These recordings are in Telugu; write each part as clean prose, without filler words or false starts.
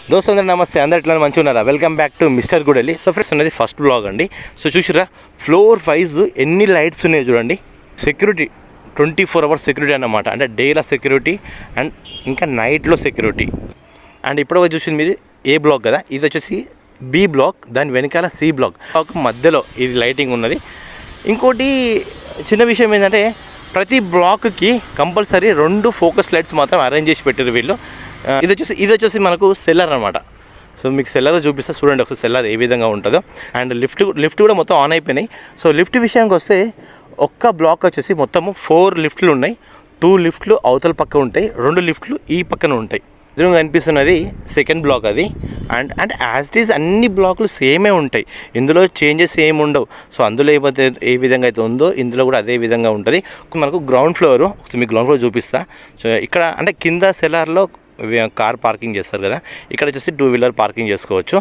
దోస్తులందరూ నమస్తే, అందరు ఎట్లా మంచిగా ఉన్నారా? Welcome back to mister Gudelli. So friends అనేది ఫస్ట్ బ్లాగ్ అండి. సో చూసిరా ఫ్లోర్ వైజ్ ఎన్ని లైట్స్ ఉన్నాయి చూడండి. సెక్యూరిటీ 24 hours సెక్యూరిటీ అన్నమాట, అంటే డేలో సెక్యూరిటీ అండ్ ఇంకా నైట్లో సెక్యూరిటీ. అండ్ ఇప్పుడు చూసింది మీరు ఏ బ్లాక్ కదా, ఇది వచ్చేసి బి బ్లాక్, దాని వెనకాల సి బ్లాక్ మధ్యలో ఇది లైటింగ్ ఉన్నది. ఇంకోటి చిన్న విషయం ఏంటంటే ప్రతి బ్లాక్కి కంపల్సరీ 2 ఫోకస్ లైట్స్ మాత్రం అరేంజ్ చేసి పెట్టారు వీళ్ళు. ఇది వచ్చేసి మనకు సెల్లర్ అనమాట. సో మీకు సెల్లర్ చూపిస్తే చూడండి ఒకసారి సెల్లర్ ఏ విధంగా ఉంటుందో. అండ్ లిఫ్ట్ కూడా మొత్తం ఆన్ అయిపోయినాయి. సో లిఫ్ట్ విషయానికి వస్తే ఒక్క బ్లాక్ వచ్చేసి మొత్తము 4 లిఫ్ట్లు ఉన్నాయి. 2 లిఫ్ట్లు అవతల పక్క ఉంటాయి, 2 లిఫ్ట్లు ఈ పక్కన ఉంటాయి. ఎదురుగా కనిపిస్తున్నది సెకండ్ బ్లాక్ అది. అండ్ యాజ్ ఇట్ ఈజ్ అన్ని బ్లాకులు సేమే ఉంటాయి, ఇందులో చేంజెస్ ఏమి ఉండవు. సో అందులో ఏ విధంగా అయితే ఉందో ఇందులో కూడా అదే విధంగా ఉంటుంది. మనకు గ్రౌండ్ ఫ్లోర్, మీకు గ్రౌండ్ ఫ్లోర్ చూపిస్తా. సో ఇక్కడ అంటే కింద సెల్లార్లో కార్ పార్కింగ్ చేస్తారు కదా, ఇక్కడ వచ్చేసి 2 వీలర్ పార్కింగ్ చేసుకోవచ్చు.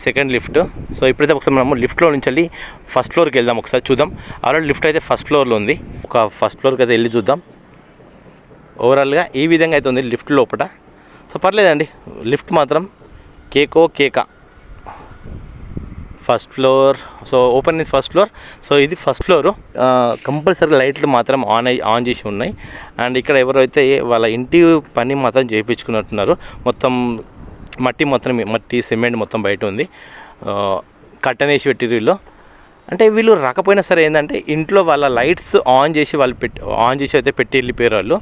Second lift. సో ఇప్పుడైతే ఒకసారి మనము లిఫ్ట్లో నుంచి వెళ్ళి ఫస్ట్ ఫ్లోర్కి వెళ్దాం, ఒకసారి చూద్దాం. ఆల్రెడీ లిఫ్ట్ అయితే ఫస్ట్ ఫ్లోర్లో ఉంది. ఒక ఫస్ట్ ఫ్లోర్కి అయితే వెళ్ళి చూద్దాం. ఓవరాల్గా ఈ విధంగా అయితే ఉంది లిఫ్ట్ లోపల. సో పర్లేదండి, లిఫ్ట్ మాత్రం కేకా. First floor. So open in first floor. So ఇది ఫస్ట్ ఫ్లోరు. కంపల్సరీ లైట్లు మాత్రం ఆన్ చేసి ఉన్నాయి. అండ్ ఇక్కడ ఎవరైతే వాళ్ళ ఇంటి పని మాత్రం చేయించుకున్నట్టున్నారు. మొత్తం మట్టి సిమెంట్ మొత్తం బయట ఉంది. కట్టెన్ వేసి పెట్టిరు వీళ్ళు. అంటే వీళ్ళు రాకపోయినా సరే ఏంటంటే ఇంట్లో వాళ్ళ లైట్స్ ఆన్ చేసి అయితే పెట్టి వెళ్ళిపోయారు వాళ్ళు.